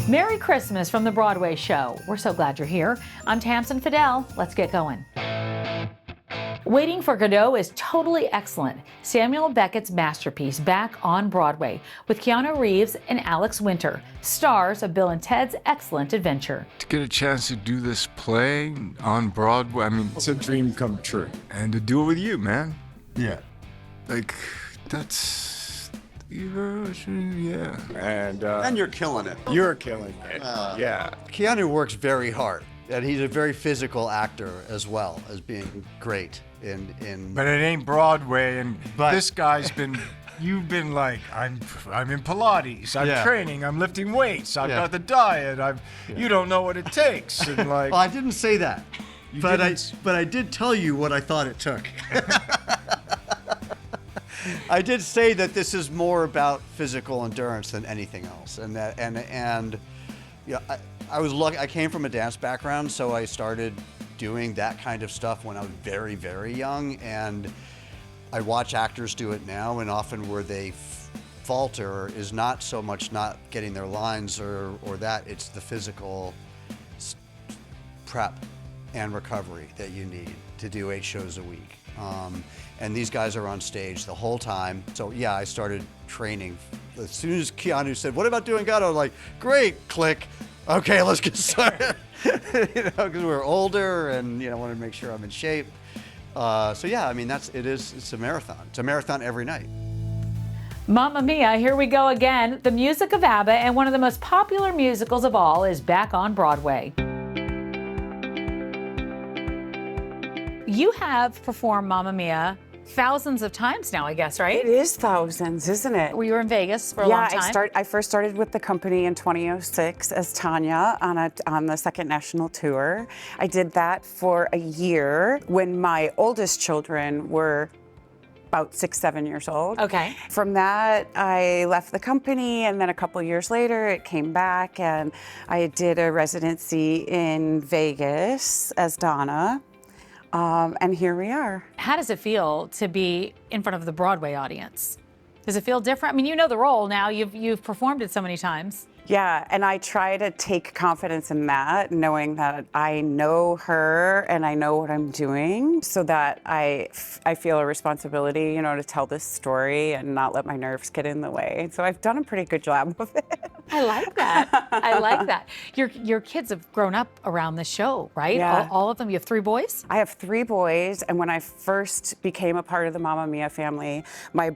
Merry Christmas from the Broadway Show. We're so glad you're here. I'm Tamsen Fadal. Let's get going. Waiting for Godot is totally excellent. Samuel Beckett's masterpiece back on Broadway with Keanu Reeves and Alex Winter, stars of Bill and Ted's Excellent Adventure. To get a chance to do this play on Broadway, I mean, it's a dream come true. And to do it with you, man. Yeah. Like, that's... Yeah. And you're killing it. You're killing it. Yeah. Keanu works very hard, and he's a very physical actor as well as being great in. But it ain't Broadway, and this guy's been. You've been like, I'm in Pilates. I'm training. I'm lifting weights. I've got the diet. You don't know what it takes. And like. Well, I didn't say that, but I did tell you what I thought it took. I did say that this is more about physical endurance than anything else, and yeah, I was lucky. I came from a dance background, so I started doing that kind of stuff when I was very, very young, and I watch actors do it now, and often where they falter is not so much not getting their lines or that, it's the physical prep and recovery that you need to do 8 shows a week. And these guys are on stage the whole time. So yeah, I started training. As soon as Keanu said, "What about doing Godot?" I'm like, great, click. Okay, let's get started. Because we're older and wanted to make sure I'm in shape. So yeah, I mean, it's a marathon. It's a marathon every night. Mamma Mia, here we go again. The music of ABBA and one of the most popular musicals of all is back on Broadway. You have performed Mamma Mia thousands of times now, I guess, right? It is thousands, isn't it? Were you in Vegas for a long time? Yeah, I first started with the company in 2006 as Tanya on the second national tour. I did that for a year when my oldest children were about 6, 7 years old. Okay. From that, I left the company, and then a couple years later, it came back, and I did a residency in Vegas as Donna. And here we are. How does it feel to be in front of the Broadway audience? Does it feel different? I mean, you know the role now. You've performed it so many times. Yeah, and I try to take confidence in that, knowing that I know her and I know what I'm doing, so that I feel a responsibility, to tell this story and not let my nerves get in the way. So I've done a pretty good job of it. I like that. I like that. Your kids have grown up around the show, right? Yeah. All of them. You have 3 boys? I have 3 boys, and when I first became a part of the Mamma Mia family, my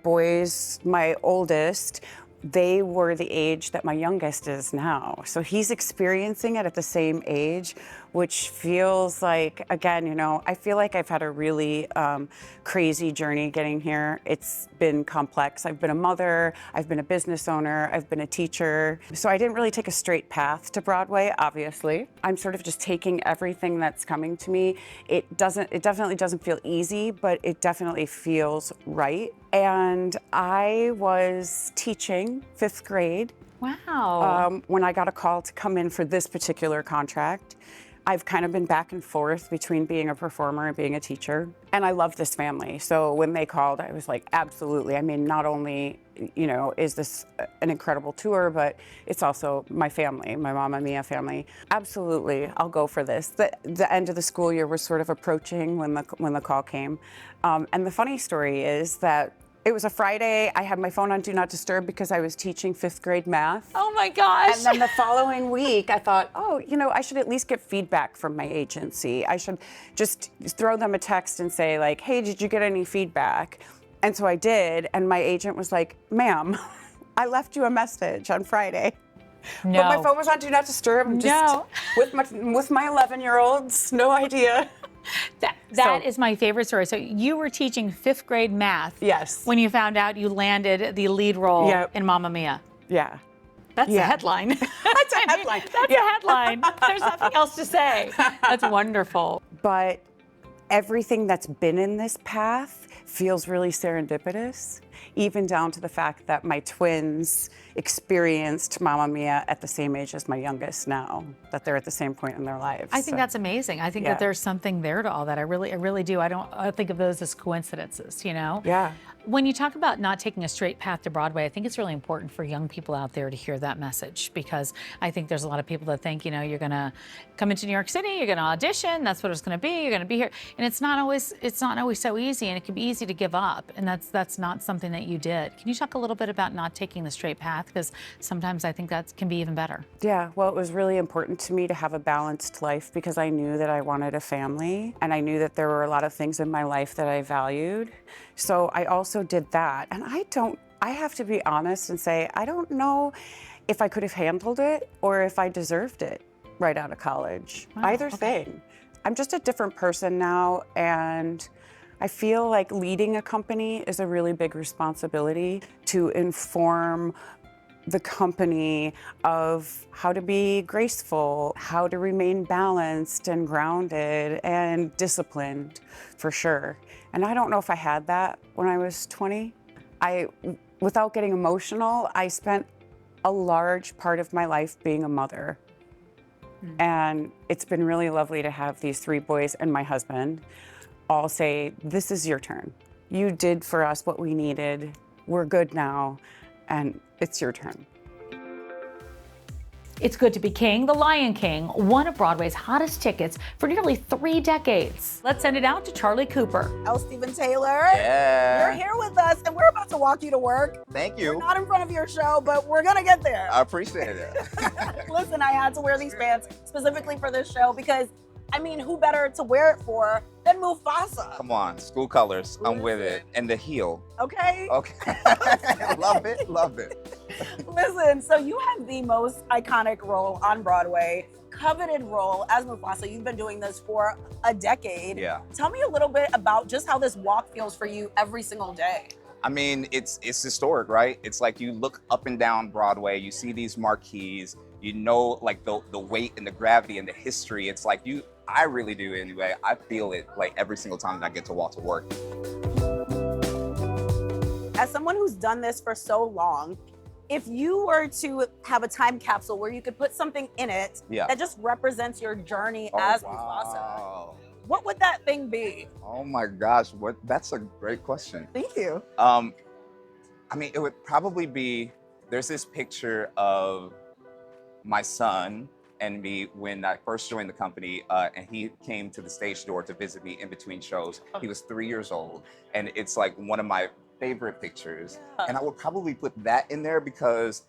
oldest, they were the age that my youngest is now. So he's experiencing it at the same age, which feels like, again, I feel like I've had a really crazy journey getting here. It's been complex. I've been a mother, I've been a business owner, I've been a teacher. So I didn't really take a straight path to Broadway, obviously. I'm sort of just taking everything that's coming to me. It definitely doesn't feel easy, but it definitely feels right. And I was teaching 5th grade. Wow. When I got a call to come in for this particular contract. I've kind of been back and forth between being a performer and being a teacher. And I love this family. So when they called, I was like, absolutely. I mean, not only, is this an incredible tour, but it's also my family, my Mamma Mia family. Absolutely, I'll go for this. The end of the school year was sort of approaching when the call came. And the funny story is that it was a Friday. I had my phone on Do Not Disturb because I was teaching 5th grade math. Oh my gosh. And then the following week, I thought, I should at least get feedback from my agency. I should just throw them a text and say, like, hey, did you get any feedback? And so I did, and my agent was like, ma'am, I left you a message on Friday. No. But my phone was on Do Not Disturb. Just with my 11-year-olds, no idea. That is my favorite story. So you were teaching 5th grade math. Yes. When you found out you landed the lead role in Mamma Mia. Yeah. That's a headline. That's a headline. That's a headline. There's nothing else to say. That's wonderful. But everything that's been in this path feels really serendipitous, even down to the fact that my twins experienced Mamma Mia at the same age as my youngest now, that they're at the same point in their lives. I think that's amazing. I think that there's something there to all that. I really do. I think of those as coincidences, you know? Yeah. When you talk about not taking a straight path to Broadway, I think it's really important for young people out there to hear that message, because I think there's a lot of people that think, you know, you're gonna come into New York City, you're gonna audition, that's what it's gonna be, you're gonna be here. And it's not always so easy, and it can be easy to give up. And that's not something that you did. Can you talk a little bit about not taking the straight path? Because sometimes I think that can be even better. Yeah, well, it was really important to me to have a balanced life because I knew that I wanted a family, and I knew that there were a lot of things in my life that I valued. So I also did that. And I have to be honest and say, I don't know if I could have handled it or if I deserved it right out of college. Wow, Either thing. I'm just a different person now, and I feel like leading a company is a really big responsibility to inform the company of how to be graceful, how to remain balanced and grounded and disciplined, for sure. And I don't know if I had that when I was 20. Without getting emotional, I spent a large part of my life being a mother. And it's been really lovely to have these 3 boys and my husband all say, this is your turn. You did for us what we needed. We're good now, and it's your turn. It's Good to Be King, The Lion King, one of Broadway's hottest tickets for nearly 3 decades. Let's send it out to Charlie Cooper. L. Stephen Taylor. Yeah. You're here with us, and we're about to walk you to work. Thank you. We're not in front of your show, but we're gonna get there. I appreciate it. Listen, I had to wear these pants specifically for this show because, I mean, who better to wear it for than Mufasa? Come on, school colors. I'm with it. And the heel. Okay? Okay. Love it. Love it. Listen, so you have the most iconic role on Broadway, coveted role as Mufasa. You've been doing this for a decade. Yeah. Tell me a little bit about just how this walk feels for you every single day. I mean, it's historic, right? It's like you look up and down Broadway, you see these marquees, you know, like the weight and the gravity and the history. It's like I really do anyway. I feel it like every single time that I get to walk to work. As someone who's done this for so long, if you were to have a time capsule where you could put something in it that just represents your journey as Mufasa, what would that thing be? Oh my gosh, that's a great question. Thank you. I mean, it would probably be, there's this picture of my son and me when I first joined the company, and he came to the stage door to visit me in between shows. He was 3 years old, and it's like one of my favorite pictures. And I would probably put that in there because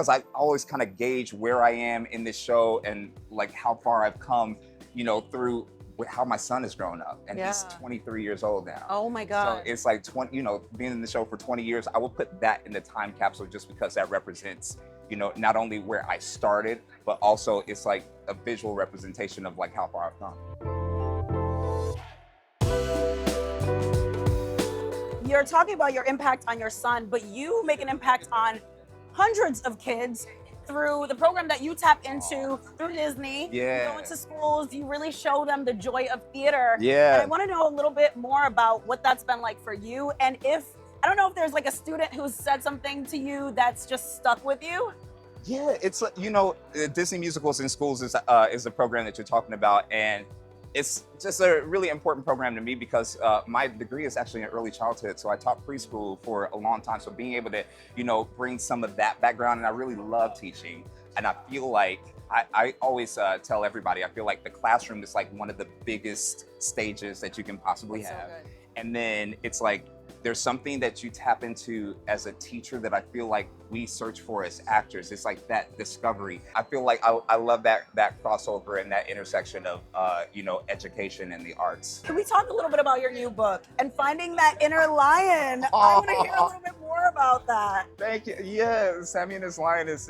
I always kind of gauge where I am in this show and like how far I've come, you know, through how my son has grown up, and he's 23 years old now. Oh my God. So it's like 20, you know, being in the show for 20 years, I will put that in the time capsule just because that represents, you know, not only where I started, but also it's like a visual representation of like how far I've come. You're talking about your impact on your son, but you make an impact on hundreds of kids through the program that you tap into through Disney. Yeah. You go into schools, you really show them the joy of theater. Yeah. And I want to know a little bit more about what that's been like for you. And I don't know if there's like a student who's said something to you that's just stuck with you. Yeah, it's, you know, Disney Musicals in Schools is a program that you're talking about, and it's just a really important program to me because my degree is actually in early childhood. So I taught preschool for a long time. So being able to, you know, bring some of that background, and I really love teaching. And I feel like, I always tell everybody, I feel like the classroom is like one of the biggest stages that you can possibly have. So good. And then it's like, there's something that you tap into as a teacher that I feel like we search for as actors. It's like that discovery. I feel like I love that crossover and that intersection of, you know, education and the arts. Can we talk a little bit about your new book and finding that inner lion? I want to hear a little bit more about that. Thank you. Yeah, Sammy and His Lion is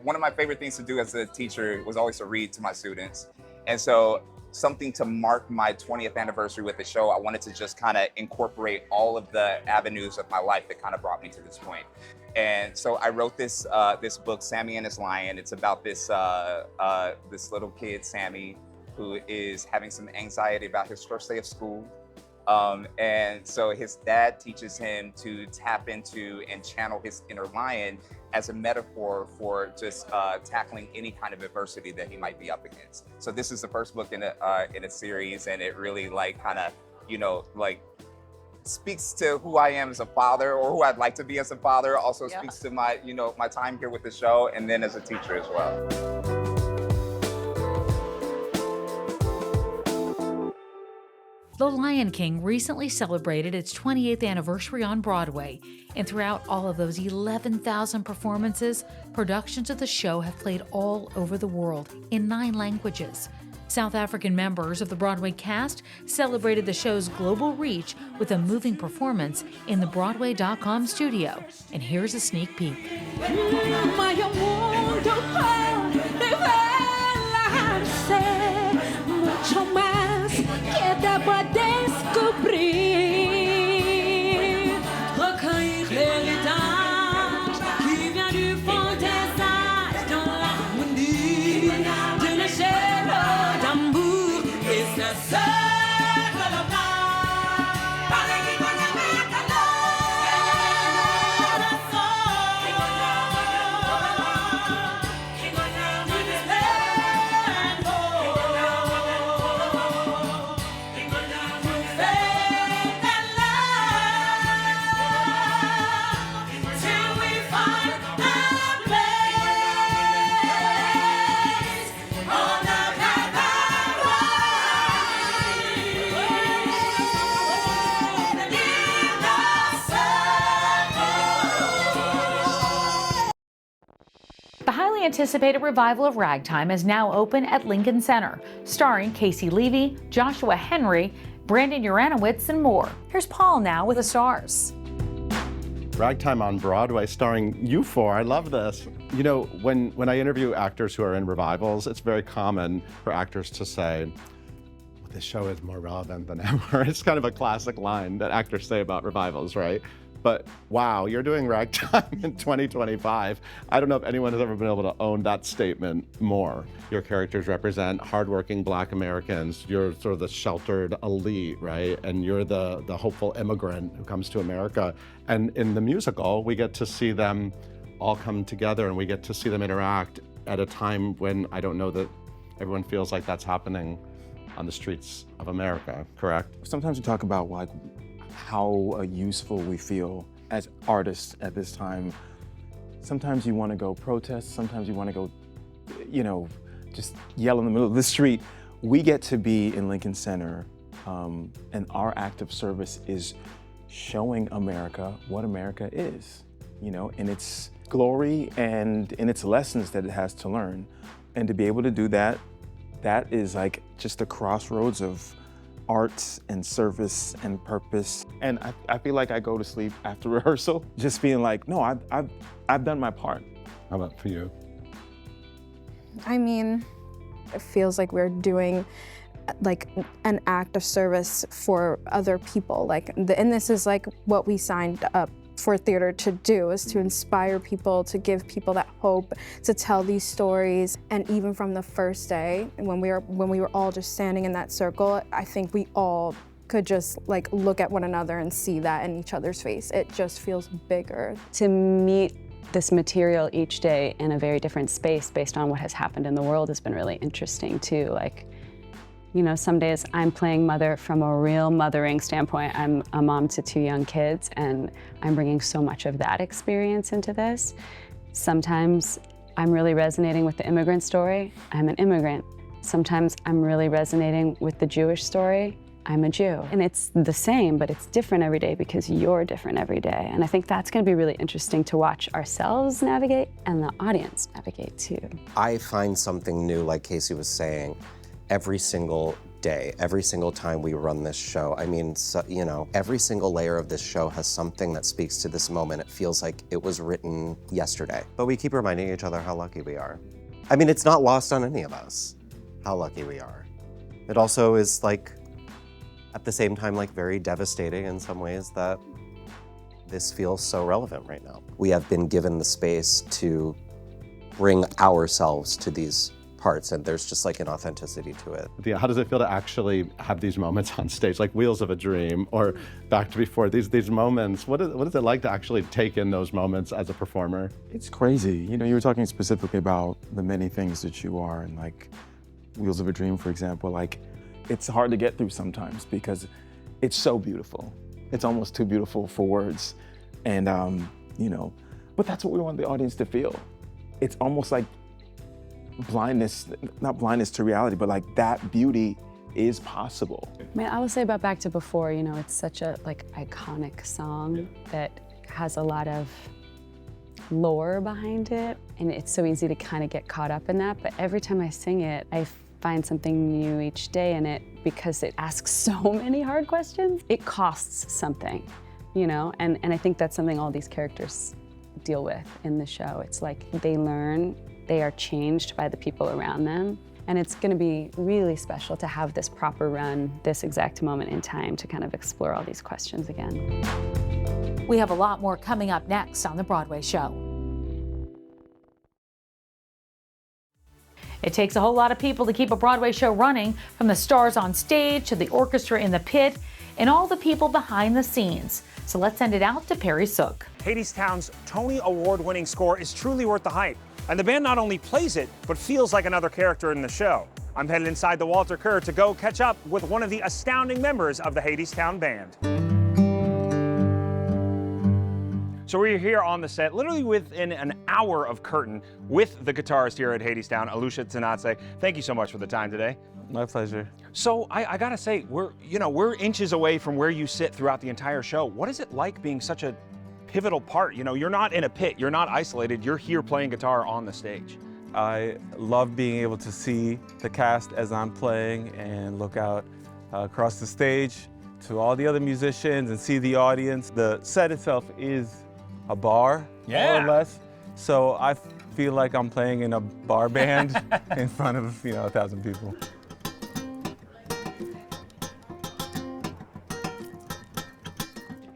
one of my favorite things to do as a teacher was always to read to my students. And so something to mark my 20th anniversary with the show, I wanted to just kind of incorporate all of the avenues of my life that kind of brought me to this point. And so I wrote this book, Sammy and His Lion. It's about this little kid, Sammy, who is having some anxiety about his first day of school. And so his dad teaches him to tap into and channel his inner lion as a metaphor for just tackling any kind of adversity that he might be up against. So this is the first book in a series, and it really like kind of, you know, like speaks to who I am as a father, or who I'd like to be as a father. Also speaks to my, you know, my time here with the show, and then as a teacher as well. The Lion King recently celebrated its 28th anniversary on Broadway, and throughout all of those 11,000 performances, productions of the show have played all over the world in 9 languages. South African members of the Broadway cast celebrated the show's global reach with a moving performance in the Broadway.com studio. And here's a sneak peek. The highly anticipated revival of Ragtime is now open at Lincoln Center, starring Caissie, Levy, Joshua Henry, Brandon Uranowitz, and more. Here's Paul now with the stars. Ragtime on Broadway, starring you four. I love this. You know, when I interview actors who are in revivals, it's very common for actors to say, well, this show is more relevant than ever. It's kind of a classic line that actors say about revivals, right? But wow, you're doing Ragtime in 2025. I don't know if anyone has ever been able to own that statement more. Your characters represent hardworking Black Americans. You're sort of the sheltered elite, right? And you're the hopeful immigrant who comes to America. And in the musical, we get to see them all come together, and we get to see them interact at a time when I don't know that everyone feels like that's happening on the streets of America, correct? Sometimes we talk about like how useful we feel as artists at this time. Sometimes you want to go protest, sometimes you want to go, you know, just yell in the middle of the street. We get to be in Lincoln Center, and our act of service is showing America what America is, you know, in its glory and in its lessons that it has to learn. And to be able to do that, that is like just the crossroads of art and service and purpose. And I feel like I go to sleep after rehearsal, just being like, no, I've done my part. How about for you? I mean, it feels like we're doing like an act of service for other people. And this is like what we signed up for theater to do, is to inspire people, to give people that hope, to tell these stories. And even from the first day, when we were all just standing in that circle, I think we all could just like look at one another and see that in each other's face. It just feels bigger. To meet this material each day in a very different space based on what has happened in the world has been really interesting too. Like, you know, some days I'm playing mother from a real mothering standpoint. I'm a mom to 2 young kids, and I'm bringing so much of that experience into this. Sometimes I'm really resonating with the immigrant story. I'm an immigrant. Sometimes I'm really resonating with the Jewish story. I'm a Jew. And it's the same, but it's different every day because you're different every day. And I think that's going to be really interesting to watch ourselves navigate and the audience navigate too. I find something new, like Caissie was saying, every single day, every single time we run this show. I mean, so, you know, every single layer of this show has something that speaks to this moment. It feels like it was written yesterday. But we keep reminding each other how lucky we are. I mean, it's not lost on any of us how lucky we are. It also is like, at the same time, like very devastating in some ways that this feels so relevant right now. We have been given the space to bring ourselves to these parts, and there's just like an authenticity to it. Yeah, how does it feel to actually have these moments on stage, like Wheels of a Dream or Back to Before, these moments? What is it like to actually take in those moments as a performer? It's crazy. You know, you were talking specifically about the many things that you are, and like Wheels of a Dream, for example, like it's hard to get through sometimes because it's so beautiful. It's almost too beautiful for words. And, you know, but that's what we want the audience to feel. It's almost like blindness, not blindness to reality, but like that beauty is possible. I mean, I will say about Back to Before, you know, it's such a like iconic song that has a lot of lore behind it, and it's so easy to kind of get caught up in that. But every time I sing it, I find something new each day in it because it asks so many hard questions. It costs something, you know, and I think that's something all these characters deal with in the show. It's like they learn, they are changed by the people around them, and it's going to be really special to have this proper run, this exact moment in time to kind of explore all these questions again. We have a lot more coming up next on The Broadway Show. It takes a whole lot of people to keep a Broadway show running, from the stars on stage to the orchestra in the pit and all the people behind the scenes. So let's send it out to Perry Sook. Hadestown's Tony Award-winning score is truly worth the hype. And the band not only plays it, but feels like another character in the show. I'm headed inside the Wontorek to go catch up with one of the astounding members of the Hadestown band. So we're here on the set, literally within an hour of curtain, with the guitarist here at Hadestown, Ilusha Tsinadze. Thank you so much for the time today. My pleasure. So I gotta say, we're inches away from where you sit throughout the entire show. What is it like being such a pivotal part? You know, you're not in a pit, you're not isolated, you're here playing guitar on the stage. I love being able to see the cast as I'm playing and look out across the stage to all the other musicians and see the audience. The set itself is a bar, more or less. So I feel like I'm playing in a bar band in front of, 1,000 people.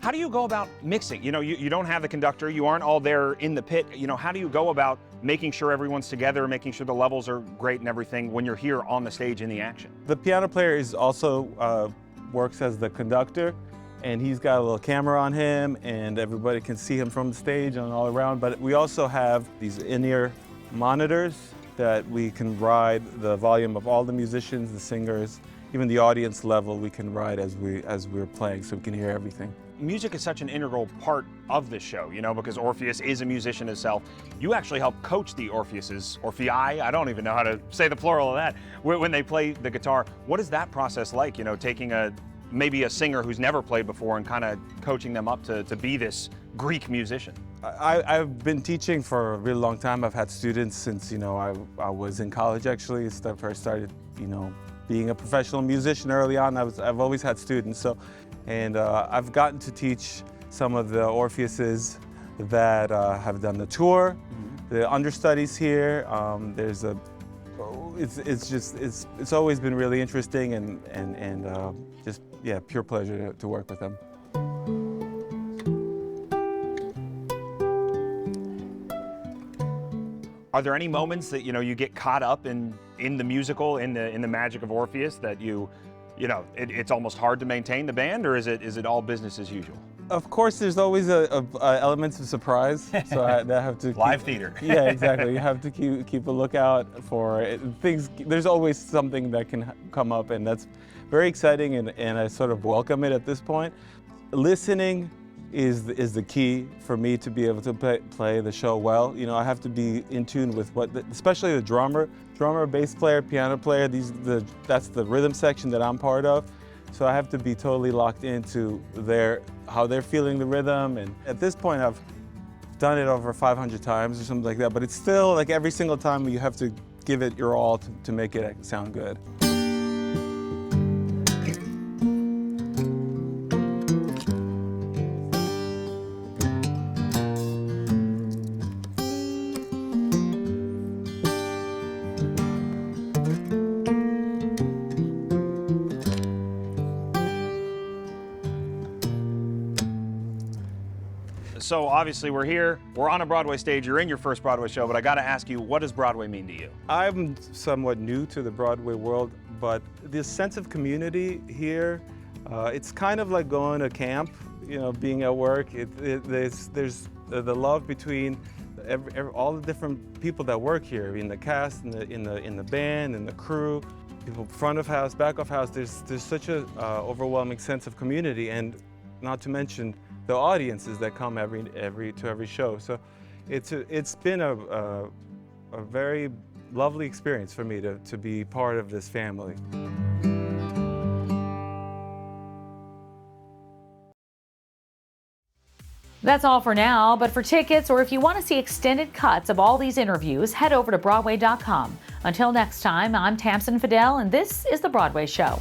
How do you go about mixing? You know, you don't have the conductor, you aren't all there in the pit. You know, how do you go about making sure everyone's together, making sure the levels are great and everything when you're here on the stage in the action? The piano player is also works as the conductor, and he's got a little camera on him, and everybody can see him from the stage and all around. But we also have these in-ear monitors that we can ride the volume of all the musicians, the singers, even the audience level we can ride as we're playing, so we can hear everything. Music is such an integral part of this show, you know, because Orpheus is a musician himself. You actually help coach the Orpheuses, Orphei, I don't even know how to say the plural of that, when they play the guitar. What is that process like, you know, taking maybe a singer who's never played before and kind of coaching them up to be this Greek musician? I've been teaching for a really long time. I've had students since, I was in college, actually. It's the first started, being a professional musician early on. I've always had students. And I've gotten to teach some of the Orpheuses that have done the tour, the understudies here. It's always been really interesting and just pure pleasure to work with them. Are there any moments that you get caught up in the musical, in the magic of Orpheus, that it's almost hard to maintain the band, or is it all business as usual? Of course, there's always elements of surprise, so I have to live theater. Yeah, exactly. You have to keep a lookout for things. There's always something that can come up, and that's very exciting, and I sort of welcome it at this point. Listening is the key for me to be able to play the show well. I have to be in tune with especially the drummer, bass player, piano player. That's the rhythm section that I'm part of. So I have to be totally locked into how they're feeling the rhythm. And at this point, I've done it over 500 times or something like that. But it's still like every single time you have to give it your all to make it sound good. So obviously we're here, we're on a Broadway stage, you're in your first Broadway show, but I gotta ask you, what does Broadway mean to you? I'm somewhat new to the Broadway world, but this sense of community here, it's kind of like going to camp, you know, being at work. There's the love between all the different people that work here, in the cast, in the band, in the crew, people front of house, back of house. There's such a overwhelming sense of community, and not to mention the audiences that come to every show. So it's been a very lovely experience for me to be part of this family. That's all for now, but for tickets or if you want to see extended cuts of all these interviews, head over to Broadway.com. Until next time, I'm Tamsen Fadal, and this is The Broadway Show.